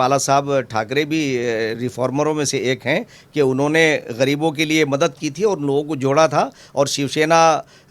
बाला साहब ठाकरे भी रिफॉर्मरों में से एक हैं कि उन्होंने गरीबों के लिए मदद की थी और लोगों को जोड़ा था। और शिवसेना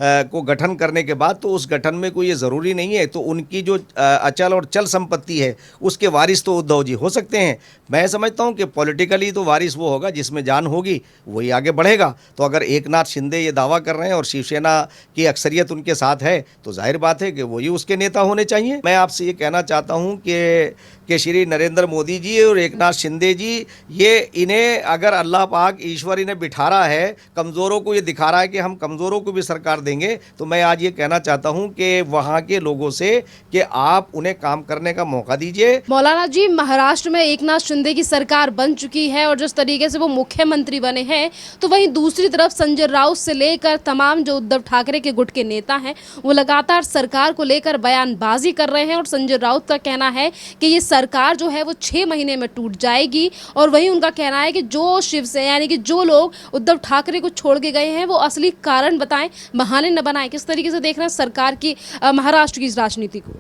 को गठन करने के बाद तो उस गठन में कोई ये ज़रूरी नहीं है, तो उनकी जो अचल और चल संपत्ति है उसके वारिस तो उद्धव जी हो सकते हैं। मैं समझता हूँ कि पॉलिटिकली तो वारिस वो होगा जिसमें जान होगी, वही आगे बढ़ेगा। तो अगर एकनाथ शिंदे ये दावा कर रहे हैं और शिवसेना की अक्सरियत उनके साथ है तो जाहिर बात है कि वही उसके नेता होने चाहिए। मैं आपसे ये कहना चाहता हूँ कि श्री नरेंद्र मोदी जी और एकनाथ शिंदे जी, ये इन्हें अगर अल्लाह पाक ईश्वर इन्हें बिठा रहा है, कमज़ोरों को ये दिखा रहा है कि हम कमज़ोरों को भी सरकार देंगे, तो मैं आज ये कहना चाहता हूँ कि वहाँ के लोगों से कि आप उन्हें काम करने का मौका दीजिए। मौलाना जी, महाराष्ट्र में एकनाथ शिंदे की सरकार बन चुकी है और जिस तरीके से वो मुख्यमंत्री बने हैं, तो वहीं दूसरी तरफ संजय राउत से लेकर तमाम जो उद्धव ठाकरे के गुट के नेता हैं वो लगातार सरकार को लेकर बयानबाजी कर रहे हैं। और संजय राउत का कहना है कि ये सरकार जो है वो 6 महीने में टूट जाएगी। और वहीं उनका कहना है कि जो शिवसेना यानी कि जो लोग उद्धव ठाकरे को छोड़ के गए हैं वो असली कारण बताएं, बहाने न बनाएं। किस तरीके से देख रहे हैं सरकार की महाराष्ट्र की इस राजनीति को?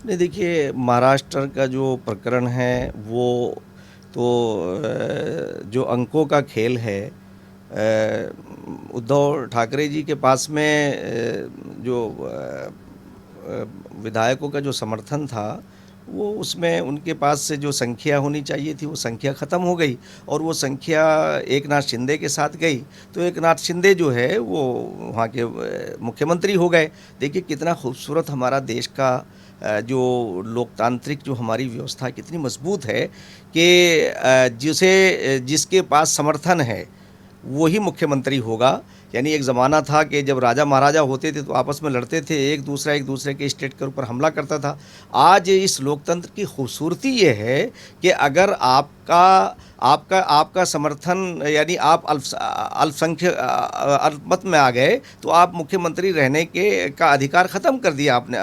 नहीं, देखिए, महाराष्ट्र का जो प्रकरण है वो तो जो अंकों का खेल है। उद्धव ठाकरे जी के पास में जो विधायकों का जो समर्थन था, वो उसमें उनके पास से जो संख्या होनी चाहिए थी वो संख्या ख़त्म हो गई और वो संख्या एकनाथ शिंदे के साथ गई। तो एकनाथ शिंदे जो है वो वहाँ के मुख्यमंत्री हो गए। देखिए कितना खूबसूरत हमारा देश का जो लोकतांत्रिक जो हमारी व्यवस्था कितनी मजबूत है कि जिसके पास समर्थन है वही मुख्यमंत्री होगा। यानी एक ज़माना था कि जब राजा महाराजा होते थे तो आपस में लड़ते थे, एक दूसरे के स्टेट के ऊपर हमला करता था। आज इस लोकतंत्र की खूबसूरती ये है कि अगर आपका समर्थन यानी आप अल्पसंख्यक अल्पमत में आ गए तो आप मुख्यमंत्री रहने का अधिकार ख़त्म कर दिया आपने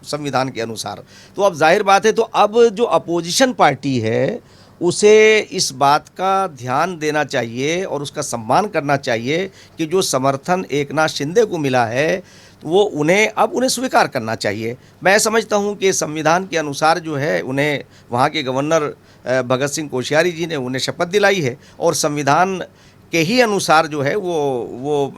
संविधान के अनुसार। तो अब जाहिर बात है, तो अब जो अपोजिशन पार्टी है उसे इस बात का ध्यान देना चाहिए और उसका सम्मान करना चाहिए कि जो समर्थन एकनाथ शिंदे को मिला है तो वो उन्हें स्वीकार करना चाहिए। मैं समझता हूँ कि संविधान के अनुसार जो है उन्हें वहाँ के गवर्नर भगत सिंह कोश्यारी जी ने उन्हें शपथ दिलाई है और संविधान के ही अनुसार जो है वो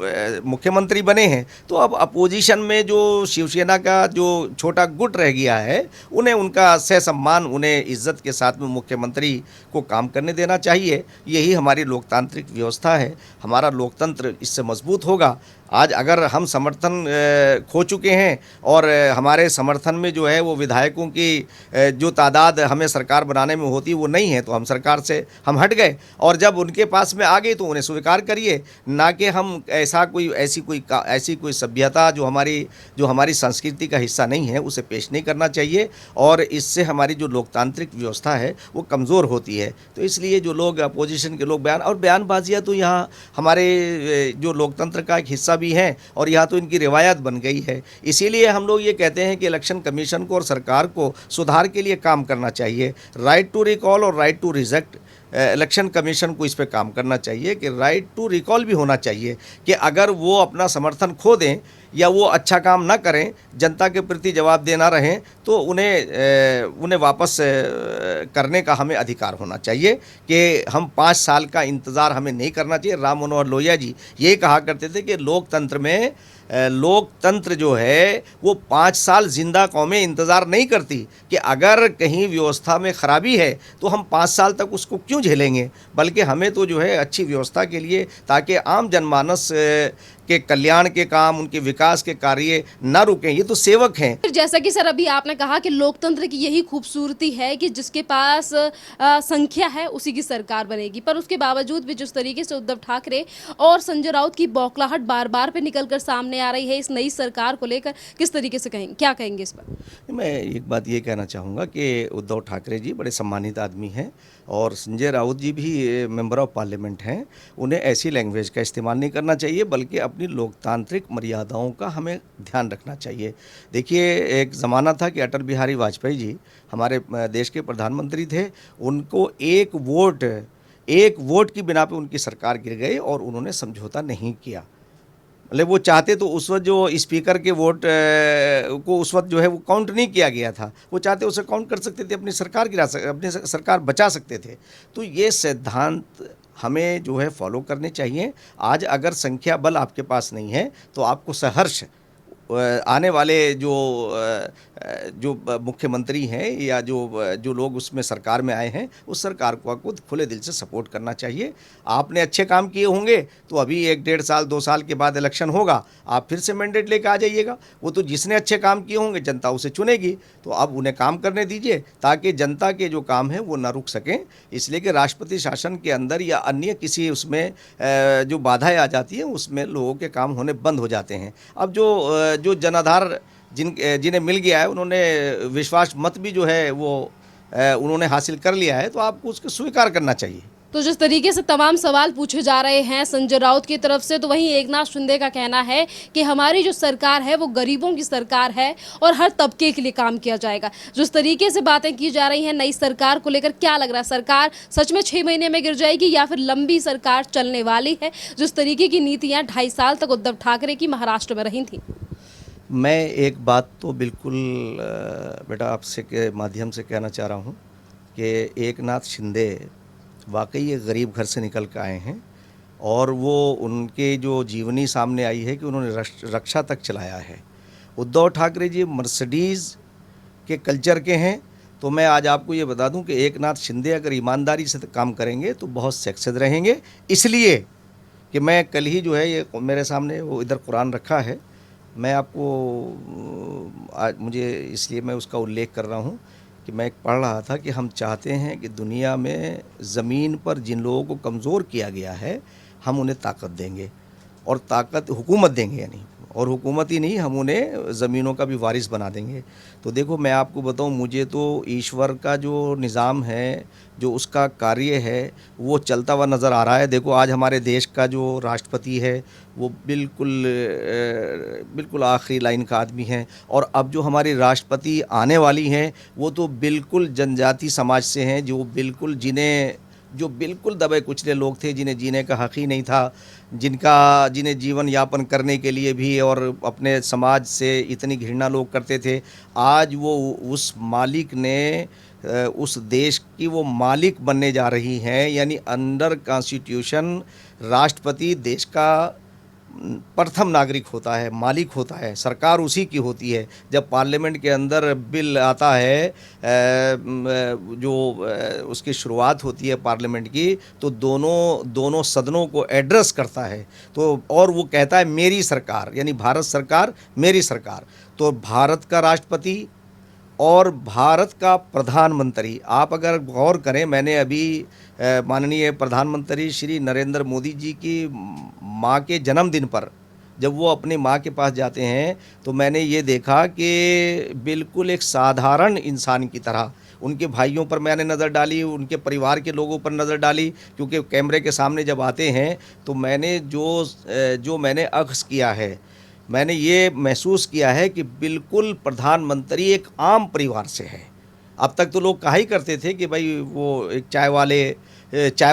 मुख्यमंत्री बने हैं। तो अब अपोजिशन में जो शिवसेना का जो छोटा गुट रह गया है उन्हें उनका सहसम्मान, उन्हें इज्जत के साथ में मुख्यमंत्री को काम करने देना चाहिए। यही हमारी लोकतांत्रिक व्यवस्था है, हमारा लोकतंत्र इससे मजबूत होगा। आज अगर हम समर्थन खो चुके हैं और हमारे समर्थन में जो है वो विधायकों की जो तादाद हमें सरकार बनाने में होती वो नहीं है, तो हम सरकार से हम हट गए और जब उनके पास में आ गए तो उन्हें स्वीकार करिए, ना कि हम ऐसी कोई सभ्यता जो हमारी संस्कृति का हिस्सा नहीं है उसे पेश नहीं करना चाहिए। और इससे हमारी जो लोकतांत्रिक व्यवस्था है वो कमज़ोर होती है। तो इसलिए जो लोग अपोजिशन के लोग बयानबाजियाँ तो यहाँ हमारे जो लोकतंत्र का एक हिस्सा भी हैं और यहाँ तो इनकी रिवायत बन गई है। इसीलिए हम लोग ये कहते हैं कि इलेक्शन कमीशन को और सरकार को सुधार के लिए काम करना चाहिए। राइट टू रिकॉल और right to reject, election commission को इस पे काम करना चाहिए कि राइट टू रिकॉल भी होना चाहिए कि अगर वो अपना समर्थन खो दें या वो अच्छा काम ना करें, जनता के प्रति जवाबदेह ना रहें, तो उन्हें वापस करने का हमें अधिकार होना चाहिए कि हम 5 साल का इंतज़ार हमें नहीं करना चाहिए। राम मनोहर लोहिया जी ये कहा करते थे कि लोकतंत्र जो है वो 5 साल जिंदा कौमें इंतज़ार नहीं करती कि अगर कहीं व्यवस्था में ख़राबी है तो हम 5 साल तक उसको क्यों झेलेंगे, बल्कि हमें तो जो है अच्छी व्यवस्था के लिए, ताकि आम जनमानस के कल्याण के काम, उनके विकास के कार्य ना रुकें। ये तो सेवक हैं। जैसा कि सर अभी आपने कहा कि लोकतंत्र की यही खूबसूरती है कि जिसके पास संख्या है उसी की सरकार बनेगी, पर उसके बावजूद भी जिस तरीके से उद्धव ठाकरे और संजय राउत की बौखलाहट बार बार पे निकलकर सामने आ रही है इस नई सरकार को लेकर, किस तरीके से क्या कहेंगे इस पर? मैं एक बात ये कहना चाहूँगा कि उद्धव ठाकरे जी बड़े सम्मानित आदमी हैं और संजय राउत जी भी मेंबर ऑफ पार्लियामेंट हैं। उन्हें ऐसी लैंग्वेज का इस्तेमाल नहीं करना चाहिए, बल्कि अपनी लोकतांत्रिक मर्यादाओं का हमें ध्यान रखना चाहिए। देखिए, एक ज़माना था कि अटल बिहारी वाजपेयी जी हमारे देश के प्रधानमंत्री थे। उनको एक वोट की बिना पे उनकी सरकार गिर गई और उन्होंने समझौता नहीं किया। मतलब वो चाहते तो उस वक्त जो स्पीकर के वोट को उस वक्त जो है वो काउंट नहीं किया गया था, वो चाहते उसे काउंट कर सकते थे, अपनी सरकार गिरा सकते, अपनी सरकार बचा सकते थे। तो ये सिद्धांत हमें जो है फॉलो करने चाहिए। आज अगर संख्या बल आपके पास नहीं है तो आपको सहर्ष आने वाले जो मुख्यमंत्री हैं या जो लोग उसमें सरकार में आए हैं, उस सरकार को खुद खुले दिल से सपोर्ट करना चाहिए। आपने अच्छे काम किए होंगे तो अभी 1-1.5 साल 2 साल के बाद इलेक्शन होगा, आप फिर से मैंडेट लेकर आ जाइएगा। वो तो जिसने अच्छे काम किए होंगे जनता उसे चुनेगी, तो अब उन्हें काम करने दीजिए ताकि जनता के जो काम है वो ना रुक सकें। इसलिए कि राष्ट्रपति शासन के अंदर या अन्य किसी उसमें जो बाधाएं आ जाती हैं उसमें लोगों के काम होने बंद हो जाते हैं। अब जो जनाधार जिन्हें मिल गया है, उन्होंने विश्वास मत भी जो है वो उन्होंने हासिल कर लिया है, तो आपको उसको स्वीकार करना चाहिए। तो जिस तरीके से तमाम सवाल पूछे जा रहे हैं संजय राउत की तरफ से, तो वहीं एकनाथ शिंदे का कहना है कि हमारी जो सरकार है वो गरीबों की सरकार है और हर तबके के लिए काम किया जाएगा। जिस तरीके से बातें की जा रही हैं नई सरकार को लेकर, क्या लग रहा है, सरकार सच में 6 महीने में गिर जाएगी या फिर लंबी सरकार चलने वाली है? जिस तरीके की नीतियां 2.5 साल तक उद्धव ठाकरे की महाराष्ट्र में रही थी। मैं एक बात तो बिल्कुल बेटा आपसे के माध्यम से कहना चाह रहा हूँ कि एकनाथ शिंदे वाकई ये गरीब घर से निकल कर आए हैं, और वो उनके जो जीवनी सामने आई है कि उन्होंने रक्षा तक चलाया है। उद्धव ठाकरे जी मर्सिडीज़ के कल्चर के हैं। तो मैं आज आपको ये बता दूं कि एकनाथ शिंदे अगर ईमानदारी से काम करेंगे तो बहुत सक्सेस रहेंगे। इसलिए कि मैं कल ही जो है ये मेरे सामने वो इधर कुरान रखा है, मैं आपको आज मुझे इसलिए मैं उसका उल्लेख कर रहा हूँ कि मैं पढ़ रहा था कि हम चाहते हैं कि दुनिया में ज़मीन पर जिन लोगों को कमज़ोर किया गया है हम उन्हें ताकत देंगे, और ताकत हुकूमत देंगे, यानी और हुकूमत ही नहीं, हम उन्हें ज़मीनों का भी वारिस बना देंगे। तो देखो मैं आपको बताऊं, मुझे तो ईश्वर का जो निज़ाम है, जो उसका कार्य है, वो चलता हुआ नज़र आ रहा है। देखो आज हमारे देश का जो राष्ट्रपति है वो बिल्कुल आखिरी लाइन का आदमी है, और अब जो हमारी राष्ट्रपति आने वाली हैं वो तो बिल्कुल जनजाति समाज से हैं, जो बिल्कुल दबे कुचले लोग थे, जिन्हें जीने का हक़ ही नहीं था, जिन्हें जीवन यापन करने के लिए भी और अपने समाज से इतनी घृणा लोग करते थे। आज वो उस मालिक ने उस देश की वो मालिक बनने जा रही हैं, यानी अंडर कॉन्स्टिट्यूशन राष्ट्रपति देश का प्रथम नागरिक होता है, मालिक होता है, सरकार उसी की होती है। जब पार्लियामेंट के अंदर बिल आता है, जो उसकी शुरुआत होती है पार्लियामेंट की, तो दोनों सदनों को एड्रेस करता है, तो और वो कहता है मेरी सरकार, यानी भारत सरकार मेरी सरकार। तो भारत का राष्ट्रपति और भारत का प्रधानमंत्री, आप अगर गौर करें, मैंने अभी माननीय प्रधानमंत्री श्री नरेंद्र मोदी जी की माँ के जन्मदिन पर जब वो अपनी माँ के पास जाते हैं तो मैंने ये देखा कि बिल्कुल एक साधारण इंसान की तरह उनके भाइयों पर मैंने नज़र डाली, उनके परिवार के लोगों पर नज़र डाली, क्योंकि कैमरे के सामने जब आते हैं तो मैंने जो मैंने अक्स किया है, मैंने ये महसूस किया है कि बिल्कुल प्रधानमंत्री एक आम परिवार से है। अब तक तो लोग कहा ही करते थे कि भाई वो एक चाय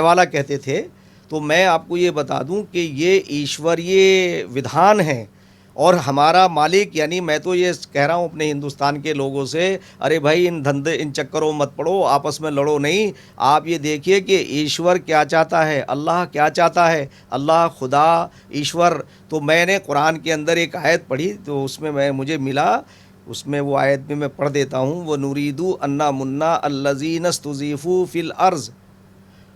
वाला कहते थे। तो मैं आपको ये बता दूं कि ये ईश्वरीय विधान है, और हमारा मालिक, यानी मैं तो ये कह रहा हूँ अपने हिंदुस्तान के लोगों से, अरे भाई इन चक्करों मत पड़ो, आपस में लड़ो नहीं। आप ये देखिए कि ईश्वर क्या चाहता है, अल्लाह क्या चाहता है, अल्लाह खुदा ईश्वर। तो मैंने कुरान के अंदर एक आयत पढ़ी, तो उसमें मुझे मिला, उसमें वो आयत में मैं पढ़ देता हूँ, वो नुरीदू अन्ना मुन्ना अल्लज़ीनस्तुज़ीफ़ू फ़िल अर्ज़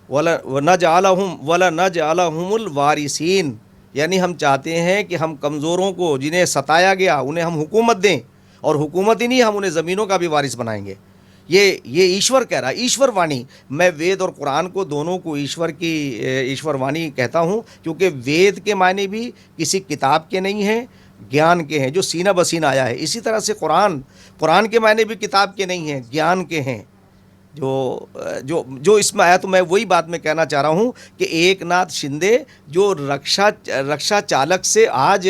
वला नजअलहुमुल वारिसीन, यानी हम चाहते हैं कि हम कमज़ोरों को, जिन्हें सताया गया, उन्हें हम हुकूमत दें, और हुकूमत ही नहीं, हम उन्हें ज़मीनों का भी वारिस बनाएंगे। ये ईश्वर कह रहा है, ईश्वर वाणी। मैं वेद और कुरान को दोनों को ईश्वर वाणी कहता हूँ, क्योंकि वेद के मायने भी किसी किताब के नहीं हैं, ज्ञान के हैं, जो सीना बसीना आया है। इसी तरह से कुरान के मायने भी किताब के नहीं हैं, ज्ञान के हैं। जो इसमें आया, तो मैं वही बात में कहना चाह रहा हूँ कि एकनाथ शिंदे जो रक्षा चालक से आज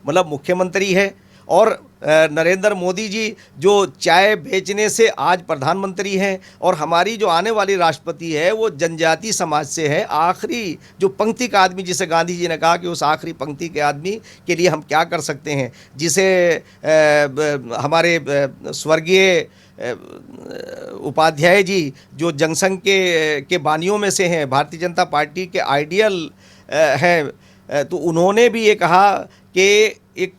मतलब मुख्यमंत्री है, और नरेंद्र मोदी जी जो चाय बेचने से आज प्रधानमंत्री हैं और हमारी जो आने वाली राष्ट्रपति है वो जनजाति समाज से है, आखिरी जो पंक्ति का आदमी, जिसे गांधी जी ने कहा कि उस आखिरी पंक्ति के आदमी के लिए हम क्या कर सकते हैं, जिसे हमारे स्वर्गीय उपाध्याय जी जो जनसंघ के बानियों में से हैं, भारतीय जनता पार्टी के आइडियल हैं, तो उन्होंने भी ये कहा कि एक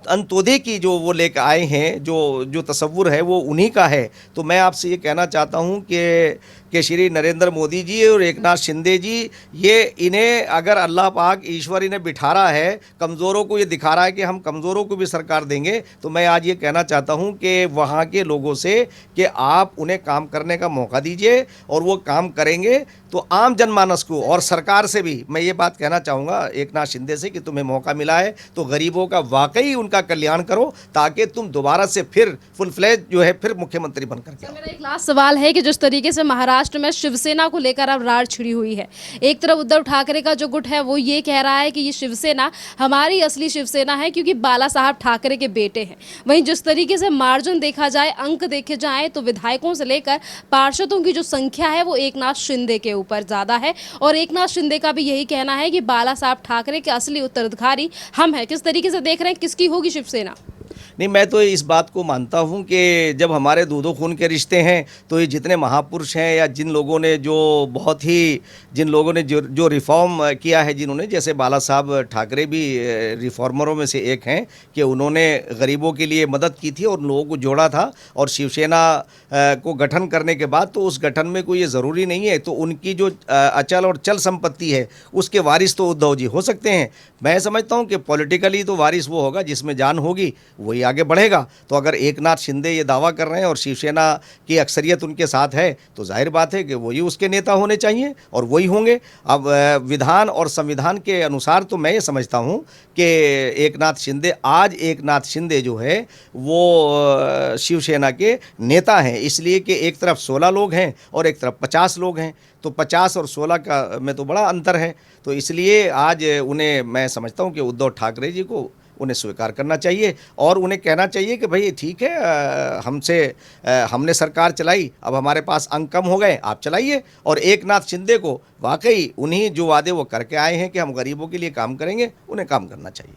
अंत्योदय की जो वो लेकर आए हैं, जो तसव्वुर है वो उन्हीं का है। तो मैं आपसे ये कहना चाहता हूँ कि श्री नरेंद्र मोदी जी और एकनाथ शिंदे जी, ये इन्हें अगर अल्लाह पाक ईश्वर इन्हें बिठा रहा है, कमज़ोरों को ये दिखा रहा है कि हम कमज़ोरों को भी सरकार देंगे, तो मैं आज ये कहना चाहता हूँ कि वहाँ के लोगों से कि आप उन्हें काम करने का मौका दीजिए और वो काम करेंगे तो आम जनमानस को और सरकार से भी मैं ये बात कहना चाहूँगा एकनाथ शिंदे से कि तुम्हें मौका मिला है तो गरीबों का वाकई उनका कल्याण करो, ताकि तुम दोबारा से फिर फुल फ्लेज जो है फिर मुख्यमंत्री बनकर के आओ। मेरा एक लास्ट सवाल है कि जिस तरीके से महाराष्ट्र में शिवसेना को लेकर अब रार छिड़ी हुई है, एक तरफ उद्धव ठाकरे का जो गुट है वो ये कह रहा है कि ये शिवसेना हमारी असली शिवसेना है क्योंकि बाला साहब ठाकरे के बेटे हैं। वहीं जिस तरीके से मार्जिन देखा जाए, अंक देखे जाए तो विधायकों से लेकर पार्षदों की जो संख्या है वो एकनाथ शिंदे के ऊपर ज्यादा है और एकनाथ शिंदे का भी यही कहना है कि बाला साहब ठाकरे के असली उत्तराधिकारी हम हैं। किस तरीके से देख रहे हैं, किसकी होगी शिवसेना? नहीं, मैं तो इस बात को मानता हूं कि जब हमारे दो खून के रिश्ते हैं तो ये जितने महापुरुष हैं या जिन लोगों ने जो रिफॉर्म किया है, जिन्होंने, जैसे बाला साहब ठाकरे भी रिफॉर्मरों में से एक हैं कि उन्होंने गरीबों के लिए मदद की थी और लोगों को जोड़ा था, और शिवसेना को गठन करने के बाद तो उस गठन में कोई ये ज़रूरी नहीं है तो उनकी जो अचल और चल संपत्ति है उसके वारिस तो उद्धव जी हो सकते हैं। मैं समझता हूँ कि पॉलिटिकली तो वारिस वो होगा जिसमें जान होगी, वही आगे बढ़ेगा। तो अगर एकनाथ शिंदे ये दावा कर रहे हैं और शिवसेना की अक्सरियत उनके साथ है तो जाहिर बात है कि वही उसके नेता होने चाहिए और वही होंगे। अब विधान और संविधान के अनुसार तो मैं ये समझता हूँ कि एकनाथ शिंदे जो है वो शिवसेना के नेता हैं, इसलिए कि एक तरफ 16 लोग हैं और एक तरफ 50 लोग हैं, तो 50 और 16 का में तो बड़ा अंतर है। तो इसलिए आज उन्हें, मैं समझता हूँ कि उद्धव ठाकरे जी को उन्हें स्वीकार करना चाहिए और उन्हें कहना चाहिए कि भाई ठीक है, हमने सरकार चलाई, अब हमारे पास अंक कम हो गए, आप चलाइए। और एकनाथ शिंदे को वाकई उन्हीं जो वादे वो करके आए हैं कि हम गरीबों के लिए काम करेंगे, उन्हें काम करना चाहिए।